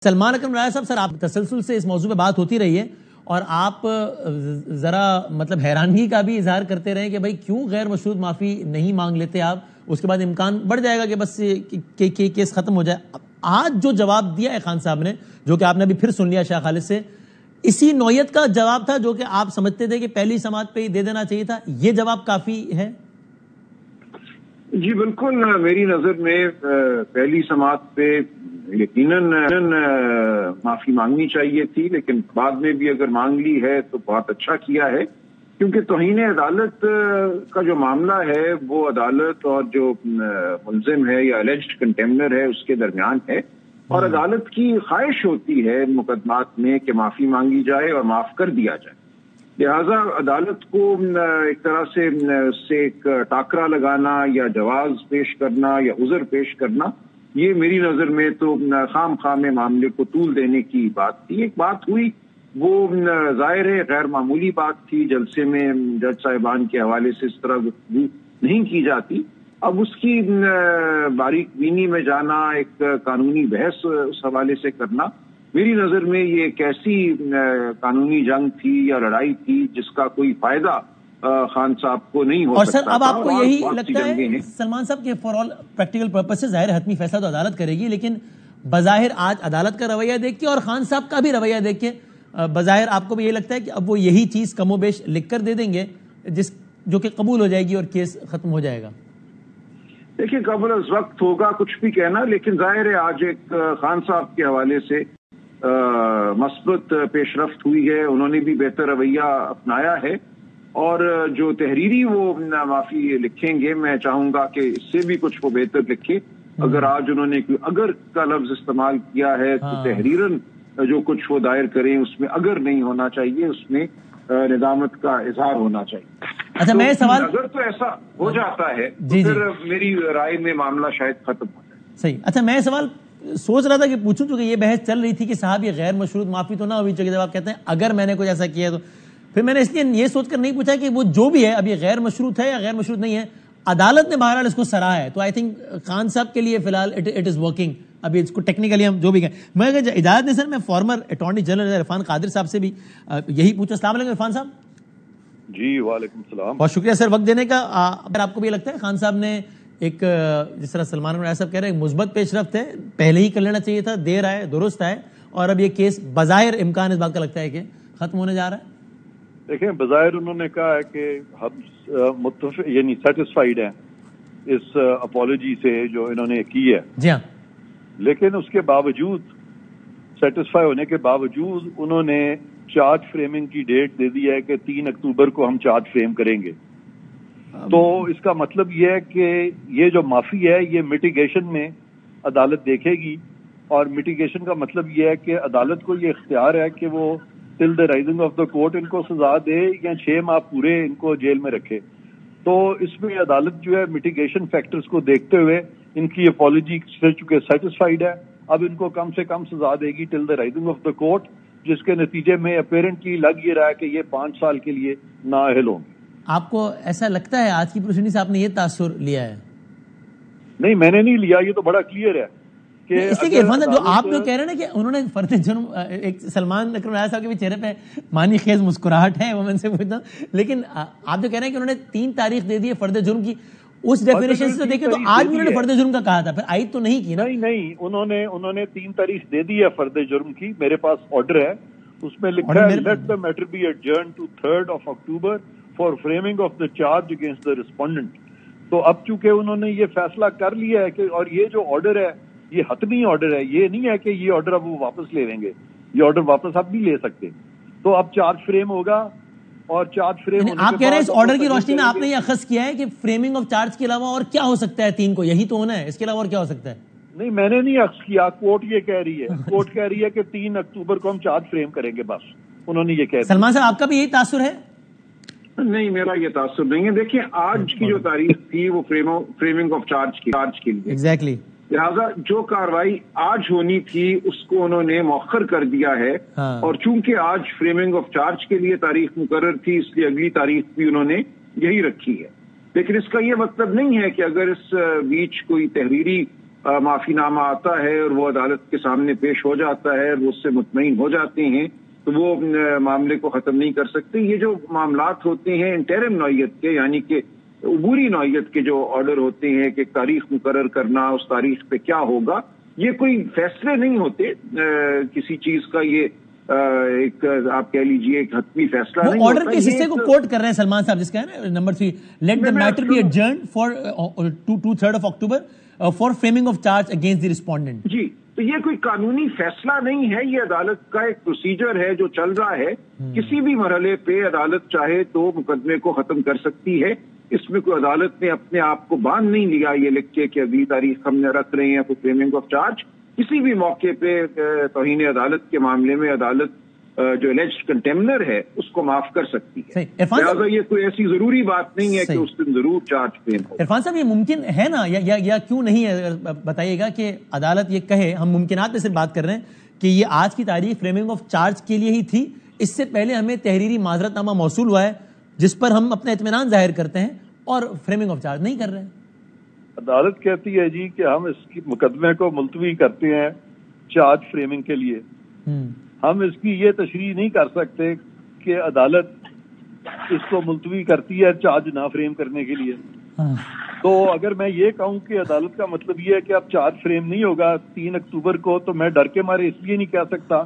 سلمان اکرم رائع صاحب، سر آپ تسلسل سے اس موضوع پہ بات ہوتی رہی ہے اور آپ ذرا مطلب حیرانگی کا بھی اظہار کرتے رہے کہ بھائی کیوں غیر مشروط معافی نہیں مانگ لیتے آپ، اس کے بعد امکان بڑھ جائے گا کہ بس کیس ختم ہو جائے. آج جو جواب دیا ہے خان صاحب نے، جو کہ آپ نے ابھی پھر سن لیا شاہ خالد سے، اسی نوعیت کا جواب تھا جو کہ آپ سمجھتے تھے کہ پہلی سماعت پہ ہی دے دینا چاہیے تھا، یہ جواب کافی ہے؟ جی بالکل، میری نظر میں پہلی سماعت پہ یقیناً معافی مانگنی چاہیے تھی، لیکن بعد میں بھی اگر مانگ لی ہے تو بہت اچھا کیا ہے، کیونکہ توہین عدالت کا جو معاملہ ہے وہ عدالت اور جو ملزم ہے یا الیجڈ کنٹیمنر ہے اس کے درمیان ہے، اور عدالت کی خواہش ہوتی ہے مقدمات میں کہ معافی مانگی جائے اور معاف کر دیا جائے. لہذا عدالت کو ایک طرح سے ایک ٹاکرا لگانا یا جواز پیش کرنا یا عذر پیش کرنا، یہ میری نظر میں تو خام میں معاملے کو طول دینے کی بات تھی. ایک بات ہوئی وہ ظاہر ہے غیر معمولی بات تھی، جلسے میں جج صاحبان کے حوالے سے اس طرح گفتگو نہیں کی جاتی. اب اس کی باریک بینی میں جانا، ایک قانونی بحث اس حوالے سے کرنا، میری نظر میں یہ ایک ایسی قانونی جنگ تھی یا لڑائی تھی جس کا کوئی فائدہ خان صاحب کو نہیں ہو سکتا. اور سر اب آپ کو یہی لگتا ہے سلمان صاحب کہ فار آل پریکٹیکل پرپسز ظاہر حتمی فیصلہ تو عدالت کرے گی، لیکن بظاہر آج عدالت کا رویہ دیکھ کے اور خان صاحب کا بھی رویہ دیکھ کے بظاہر آپ کو بھی یہ لگتا ہے کہ اب وہ یہی چیز کم و بیش لکھ کر دے دیں گے جو کہ قبول ہو جائے گی اور کیس ختم ہو جائے گا؟ دیکھیں قبل از وقت ہوگا کچھ بھی کہنا، لیکن ظاہر ہے آج ایک خان صاحب کے حوالے سے مثبت پیش رفت ہوئی ہے، انہوں نے بھی بہتر رویہ اپنایا ہے، اور جو تحریری وہ معافی لکھیں گے میں چاہوں گا کہ اس سے بھی کچھ وہ بہتر لکھے. اگر آج انہوں نے اگر کا لفظ استعمال کیا ہے تو تحریراً جو کچھ وہ دائر کریں اس میں اگر نہیں ہونا چاہیے، اس میں ندامت کا اظہار ہونا چاہیے. اچھا میں سوال اگر تو ایسا ہو جاتا ہے تو پھر میری رائے میں معاملہ شاید ختم ہو جائے. صحیح. اچھا میں سوال سوچ رہا تھا کہ پوچھوں، چونکہ یہ بحث چل رہی تھی کہ صاحب یہ غیر مشروط معافی تو نہ ہوئی چاہیے، جب آپ کہتے ہیں اگر میں نے کچھ ایسا کیا تو پھر میں نے اس لیے یہ سوچ کر نہیں پوچھا کہ وہ جو بھی ہے اب یہ غیر مشروط ہے یا غیر مشروط نہیں ہے، عدالت نے بہرحال اس کو سراہا ہے، تو آئی تھنک خان صاحب کے لیے فی الحال اٹ از ورکنگ. ابھی اس کو ٹیکنیکلی ہم جو بھی کہیں، میں اجازت نہیں سر، میں فارمر اٹارنی جنرل عرفان قادر صاحب سے بھی یہی پوچھا. السلام علیکم عرفان صاحب. جی وعلیکم السلام. بہت شکریہ سر وقت دینے کا. اگر آپ کو بھی لگتا ہے خان صاحب نے ایک جس طرح سلمان رائع صاحب کہہ رہے ہیں مثبت پیش رفت ہے، پہلے ہی کر لینا چاہیے تھا، دیر آئے درست آئے، اور اب یہ کیس بظاہر امکان اس بات کا لگتا ہے کہ ختم ہونے جا رہا ہے؟ دیکھیں بظاہر انہوں نے کہا ہے کہ ہم متفق یعنی سیٹسفائیڈ ہیں اس اپالوجی سے جو انہوں نے کی ہے. جی ہاں. لیکن اس کے باوجود سیٹسفائی ہونے کے باوجود انہوں نے چارج فریمنگ کی ڈیٹ دے دی ہے کہ 3 اکتوبر کو ہم چارج فریم کریں گے. تو اس کا مطلب یہ ہے کہ یہ جو معافی ہے یہ میٹیگیشن میں عدالت دیکھے گی، اور میٹیگیشن کا مطلب یہ ہے کہ عدالت کو یہ اختیار ہے کہ وہ till the rising of the court ان کو سزا دے یا 6 ماہ پورے ان کو جیل میں رکھے. تو اس میں عدالت جو ہے میٹیگیشن فیکٹرز کو دیکھتے ہوئے ان کی اپالوجی سے چونکہ سیٹسفائیڈ ہے، اب ان کو کم سے کم سزا دے گی till the rising of the court, جس کے نتیجے میں اپیرنٹلی لگ یہ رہا ہے کہ یہ 5 سال کے لیے نااہل ہوں گے. آپ کو ایسا لگتا ہے آج کی پروسیڈنگ سے آپ نے یہ تاثر لیا ہے؟ نہیں میں نے نہیں لیا، یہ تو بڑا کلیئر ہے کہ اس لیے عرفان صاحب جو آپ جو کہہ رہے ہیں نا کہ انہوں نے فرد جرم، ایک سلمان اکرم رائع صاحب کے بھی چہرے پہ معنی خیز مسکراہٹ ہے، وہ میں سے پوچھتا ہوں، لیکن آپ جو کہہ رہے ہیں کہ انہوں نے 3 تاریخ دے دی ہے فرد جرم کی، اس ڈیفینیشن سے دیکھیں تو آج بھی انہوں نے فرد جرم کا کہا تھا، پھر عائد تو نہیں کی نا؟ نہیں انہوں نے 3 تاریخ دے دی ہے فرد جرم کی. میرے پاس آرڈر ہے، اس میں لکھا ہے let the matter be adjourn to 3rd of October for framing of the charge against the respondent. تو اب چونکہ انہوں نے یہ فیصلہ کر لیا ہے کہ، اور یہ جو آرڈر ہے یہ حتمی آرڈر ہے، یہ نہیں ہے کہ یہ آرڈر اب وہ واپس لے لیں گے، یہ آرڈر واپس اب نہیں لے سکتے. تو اب چارج فریم ہوگا، اور چارج فریم ہونے آپ کہہ رہے ہیں اس آرڈر کی روشنی میں آپ نے یہ اخذ کیا ہے کہ فریمنگ آف چارج کے علاوہ اور کیا ہو سکتا ہے 3 کو، یہی تو ہونا ہے، اس کے علاوہ اور کیا ہو سکتا ہے؟ نہیں میں نے نہیں اخذ کیا، کورٹ یہ کہہ رہی ہے، کورٹ کہہ رہی ہے کہ 3 اکتوبر کو ہم چارج فریم کریں گے، بس انہوں نے یہ کہہ دیا. سلمان صاحب آپ کا بھی یہی تاثر ہے؟ نہیں میرا یہ تاثر نہیں ہے. دیکھیں آج کی جو تاریخ تھی وہ فریمنگ آف چارج کے لیے، ایگزیکٹلی، لہٰذا جو کاروائی آج ہونی تھی اس کو انہوں نے مؤخر کر دیا ہے. اور چونکہ آج فریمنگ آف چارج کے لیے تاریخ مقرر تھی اس لیے اگلی تاریخ بھی انہوں نے یہی رکھی ہے. لیکن اس کا یہ مطلب نہیں ہے کہ اگر اس بیچ کوئی تحریری معافی نامہ آتا ہے اور وہ عدالت کے سامنے پیش ہو جاتا ہے اور وہ اس سے مطمئن ہو جاتے ہیں تو وہ معاملے کو ختم نہیں کر سکتے. یہ جو معاملات ہوتے ہیں انٹرم نوعیت کے یعنی کہ عبوری نوعیت کے جو آرڈر ہوتے ہیں کہ تاریخ مقرر کرنا اس تاریخ پہ کیا ہوگا, یہ کوئی فیصلے نہیں ہوتے کسی چیز کا. یہ ایک آپ کہہ لیجئے ایک حتمی فیصلہ نہیں ہوتا. آرڈر کے حصے کو کوٹ کر رہے ہیں سلمان صاحب جس کا ہے نا نمبر 3, let the matter be adjourned for 2/3 October for framing of charge against the respondent. جی, تو یہ کوئی قانونی فیصلہ نہیں ہے, یہ عدالت کا ایک پروسیجر ہے جو چل رہا ہے. کسی بھی مرحلے پہ عدالت چاہے تو مقدمے کو ختم کر سکتی ہے. اس میں کوئی عدالت نے اپنے آپ کو باندھ نہیں لیا یہ لکھ کے کہ ابھی تاریخ ہم نے رکھ رہے ہیں فور فریمنگ آف چارج. کسی بھی موقع پہ توہین عدالت کے معاملے میں عدالت جو الیجڈ کنٹیمنر ہے اس کو معاف کر سکتی ہے. لہٰذا یہ کوئی ایسی ضروری بات نہیں ہے کہ اس دن ضرور چارج فریم ہو. عرفان صاحب, یہ ممکن ہے نا یا کیوں نہیں ہے, بتائیے گا کہ عدالت یہ کہے, ہم ممکنات میں سے بات کر رہے ہیں کہ یہ آج کی تاریخ فریمنگ آف چارج کے لیے ہی تھی, اس سے پہلے ہمیں تحریری معذرت نامہ موصول ہوا ہے جس پر ہم اپنا اطمینان ظاہر کرتے ہیں اور فریمنگ آف چارج نہیں کر رہے ہیں. عدالت کہتی ہے جی کہ ہم اس مقدمے کو ملتوی کرتے ہیں چارج فریمنگ کے لیے. ہم اس کی یہ تشریح نہیں کر سکتے کہ عدالت اس کو ملتوی کرتی ہے چارج نہ فریم کرنے کے لیے. تو اگر میں یہ کہوں کہ عدالت کا مطلب یہ ہے کہ اب چارج فریم نہیں ہوگا 3 اکتوبر کو, تو میں ڈر کے مارے اس لیے نہیں کہہ سکتا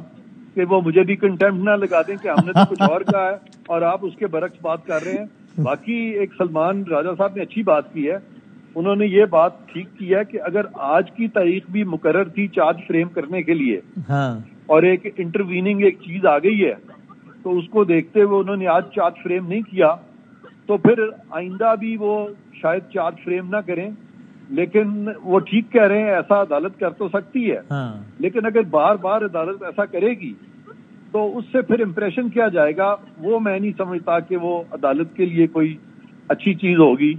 کہ وہ مجھے بھی کنٹیمپٹ نہ لگا دیں کہ ہم نے تو کچھ اور کہا ہے اور آپ اس کے برعکس بات کر رہے ہیں. باقی ایک سلمان راجہ صاحب نے اچھی بات کی ہے, انہوں نے یہ بات ٹھیک کی ہے کہ اگر آج کی تاریخ بھی مقرر تھی چارج فریم کرنے کے لیے اور ایک انٹرویننگ ایک چیز آ گئی ہے تو اس کو دیکھتے ہوئے انہوں نے آج چارج فریم نہیں کیا, تو پھر آئندہ بھی وہ شاید چارج فریم نہ کریں. لیکن وہ ٹھیک کہہ رہے ہیں, ایسا عدالت کر تو سکتی ہے, لیکن اگر بار بار عدالت ایسا کرے گی تو اس سے پھر امپریشن کیا جائے گا, وہ میں نہیں سمجھتا کہ وہ عدالت کے لیے کوئی اچھی چیز ہوگی.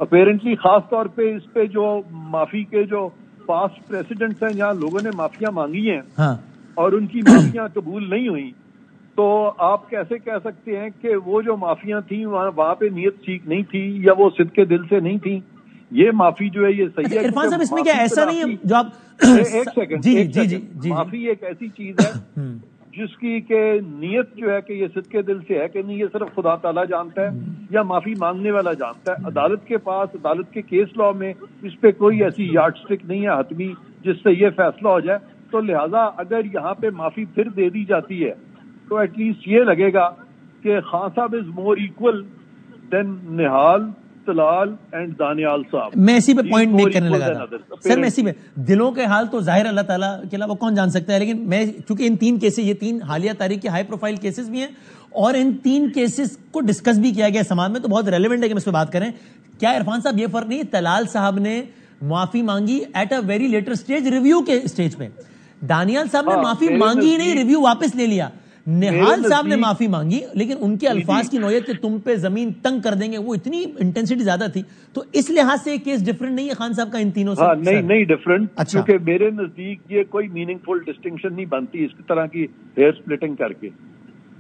اپیرنٹلی خاص طور پہ اس پہ جو معافی کے جو پاسٹ پریسیڈنٹس ہیں جہاں لوگوں نے معافیاں مانگی ہیں اور ان کی معافیاں قبول نہیں ہوئی, تو آپ کیسے کہہ سکتے ہیں کہ وہ جو معافیاں تھیں وہاں پہ نیت ٹھیک نہیں تھی یا وہ صدقے دل سے نہیں تھی. یہ معافی جو ہے یہ صحیح ہے. عرفان صاحب, اس میں کیا ایسا نہیں ہے جو آپ ایک سیکنڈ, معافی ایک ایسی چیز ہے جس کی کہ نیت جو ہے کہ یہ صدقے دل سے ہے کہ نہیں, یہ صرف خدا تعالیٰ جانتا ہے یا معافی مانگنے والا جانتا ہے. عدالت کے پاس عدالت کے کیس لاء میں اس پہ کوئی ایسی یارڈ اسٹک نہیں ہے حتمی جس سے یہ فیصلہ ہو جائے. تو لہٰذا اگر یہاں پہ معافی پھر دے دی جاتی ہے تو ایٹ لیسٹ یہ لگے گا کہ Khan sahab is more equal than Nihal, Talal and Daniyal sahab. میں اسی پہ پوائنٹ میک کرنے لگا تھا سر. میں اسی پہ دلوں کے حال تو ظاہر اللہ تعالیٰ کے علاوہ کون جان سکتا ہے, لیکن میں چونکہ ان 3 کیسز, یہ 3 حالیہ تاریخ کے ہائی پروفائل کیسز بھی ہیں اور ان 3 کیسز کو ڈسکس بھی کیا گیا سماج میں, تو بہت ریلیونٹ ہے کہ ہم اس پہ بات کریں. کیا عرفان صاحب یہ فرق نہیں, طلال صاحب نے معافی مانگی at a very later stage, review کے اسٹیج پہ. دانیال صاحب نے معافی مانگی ہی نہیں, ریویو واپس لے لیا. نہال صاحب نے معافی مانگی لیکن ان کے الفاظ کی نوعیت کہ تم پہ زمین تنگ کر دیں گے وہ اتنی انٹینسٹی زیادہ تھی, تو اس لحاظ سے کیس ڈفرنٹ نہیں ہے خان صاحب کا ان تینوں سے. نہیں ڈفرنٹ, کیونکہ میرے نزدیک یہ کوئی میننگ فل ڈسٹنکشن نہیں بنتی اس طرح کی ہیئر سپلٹنگ کر کے,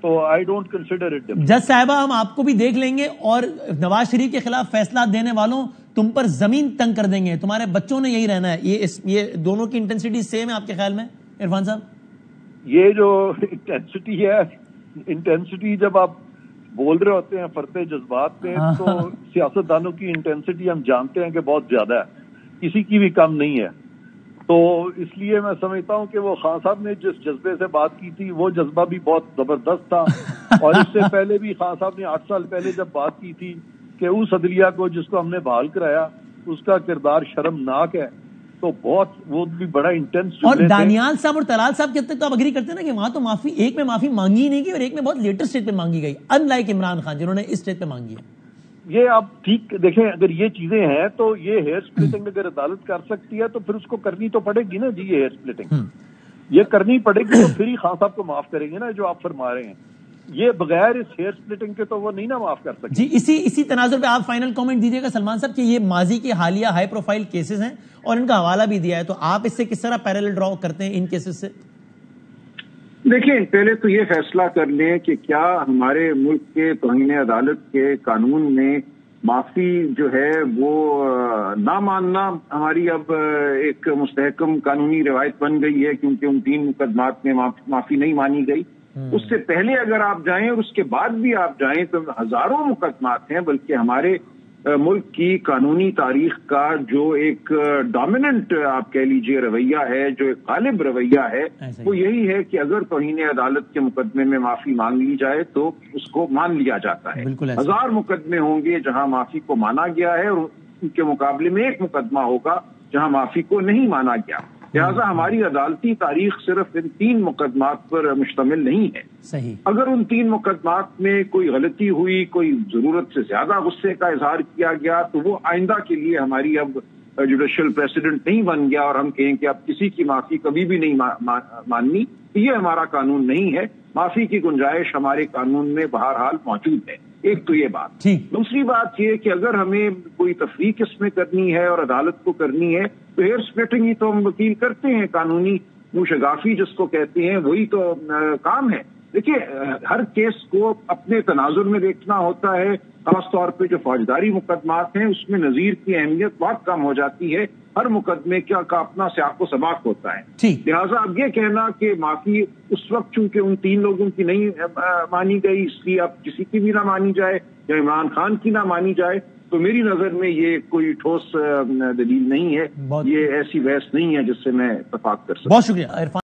تو آئی ڈونٹ کنسیڈر اٹ. جج صاحبہ, ہم آپ کو بھی دیکھ لیں گے اور نواز شریف کے خلاف فیصلہ دینے والوں تم پر زمین تنگ کر دیں گے, تمہارے بچوں نے یہی رہنا ہے. یہ دونوں کی انٹینسٹی سیم ہے آپ کے خیال میں عرفان صاحب؟ یہ جو انٹینسٹی ہے, انٹینسٹی جب آپ بول رہے ہوتے ہیں فرتے جذبات میں, تو سیاستدانوں کی انٹینسٹی ہم جانتے ہیں کہ بہت زیادہ ہے, کسی کی بھی کم نہیں ہے. تو اس لیے میں سمجھتا ہوں کہ وہ خان صاحب نے جس جذبے سے بات کی تھی وہ جذبہ بھی بہت زبردست تھا, اور اس سے پہلے بھی خان صاحب نے 8 سال پہلے جب بات کی تھی کہ اس عدلیہ کو جس کو ہم نے بحال کرایا اس کا کردار شرمناک ہے, تو بہت وہ بھی بڑا انٹینس. اور دانیال صاحب اور طلال صاحب کہتے ہیں تو آپ اگری کرتے ہیں نا کہ وہاں تو معافی ایک میں معافی مانگی ہی نہیں گئی اور ایک میں بہت لیٹر اسٹیج پہ مانگی گئی, ان لائک عمران خان جنہوں نے اس اسٹیج پہ مانگی ہے. یہ آپ ٹھیک دیکھیں, اگر یہ چیزیں ہیں تو یہ ہیئر سپلٹنگ اگر عدالت کر سکتی ہے تو پھر اس کو کرنی تو پڑے گی نا جی. یہ ہیئر سپلٹنگ یہ کرنی پڑے گی تو پھر ہی خان صاحب کو معاف کریں گے نا جو آپ فرما رہے ہیں. یہ بغیر اس ہیئر سپلٹنگ کے تو وہ نہیں نا معاف کر سکتے. جی, اسی تناظر پہ آپ فائنل کامنٹ دیجیے گا سلمان صاحب کہ یہ ماضی کے حالیہ ہائی پروفائل کیسز ہیں اور ان کا حوالہ بھی دیا ہے, تو آپ اس سے کس طرح پیرالل ڈرا کرتے ہیں ان کیسز سے؟ دیکھیں, پہلے تو یہ فیصلہ کر لیں کہ کیا ہمارے ملک کے توہین عدالت کے قانون میں معافی جو ہے وہ نہ ماننا ہماری اب ایک مستحکم قانونی روایت بن گئی ہے، کیونکہ ان 3 مقدمات میں معافی نہیں مانی گئی۔ اس سے پہلے اگر آپ جائیں اور اس کے بعد بھی آپ جائیں تو ہزاروں مقدمات ہیں، بلکہ ہمارے ملک کی قانونی تاریخ کا جو ایک ڈومیننٹ آپ کہہ لیجئے رویہ ہے، جو ایک غالب رویہ ہے، وہ یہی ہے کہ اگر توہین عدالت کے مقدمے میں معافی مانگ لی جائے تو اس کو مان لیا جاتا ہے۔ ہزار مقدمے ہوں گے جہاں معافی کو مانا گیا ہے، اور ان کے مقابلے میں ایک مقدمہ ہوگا جہاں معافی کو نہیں مانا گیا۔ لہٰذا ہماری عدالتی تاریخ صرف ان 3 مقدمات پر مشتمل نہیں ہے۔ صحیح۔ اگر ان 3 مقدمات میں کوئی غلطی ہوئی، کوئی ضرورت سے زیادہ غصے کا اظہار کیا گیا، تو وہ آئندہ کے لیے ہماری اب جوڈیشل پریسیڈنٹ نہیں بن گیا اور ہم کہیں کہ اب کسی کی معافی کبھی بھی نہیں ماننی، یہ ہمارا قانون نہیں ہے۔ معافی کی گنجائش ہمارے قانون میں بہرحال موجود ہے۔ ایک تو یہ بات۔ دوسری بات یہ کہ اگر ہمیں کوئی تفریق اس میں کرنی ہے اور عدالت کو کرنی ہے تو ہیئر اسپلٹنگ ہی تو ہم وکیل کرتے ہیں، قانونی موشگافی جس کو کہتے ہیں، وہی تو کام ہے۔ دیکھیے، ہر کیس کو اپنے تناظر میں دیکھنا ہوتا ہے، خاص طور پہ جو فوجداری مقدمات ہیں اس میں نظیر کی اہمیت بہت کم ہو جاتی ہے۔ ہر مقدمے کا اپنا سیاق و سباق ہوتا ہے۔ لہٰذا اب یہ کہنا کہ معافی اس وقت چونکہ ان 3 لوگوں کی نہیں مانی گئی اس لیے اب کسی کی بھی نہ مانی جائے یا عمران خان کی نہ مانی جائے، تو میری نظر میں یہ کوئی ٹھوس دلیل نہیں ہے، یہ ایسی بحث نہیں ہے جس سے میں اتفاق کر سکوں۔ بہت شکریہ عرفان۔